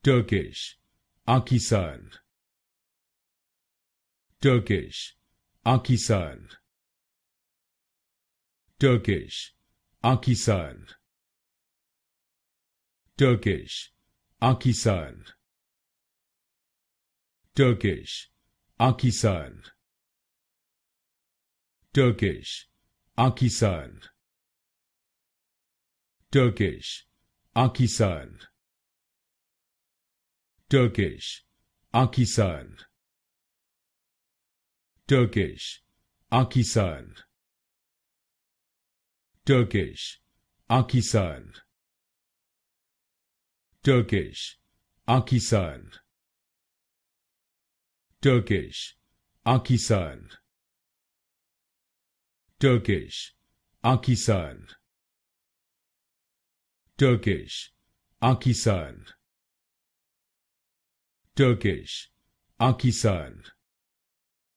Turkish, Akhisar, Turkish, Akhisar, Turkish, Akhisar, Turkish, Akhisar, Turkish, Akhisar, Turkish, Akhisar, Turkish, Akhisar, Turkish, Akhisar, Turkish, Akhisar, Turkish, Akhisar, Turkish, Akhisar, Turkish, Akhisar, Turkish, Akhisar, Turkish, Akhisar, Turkish, Akhisar.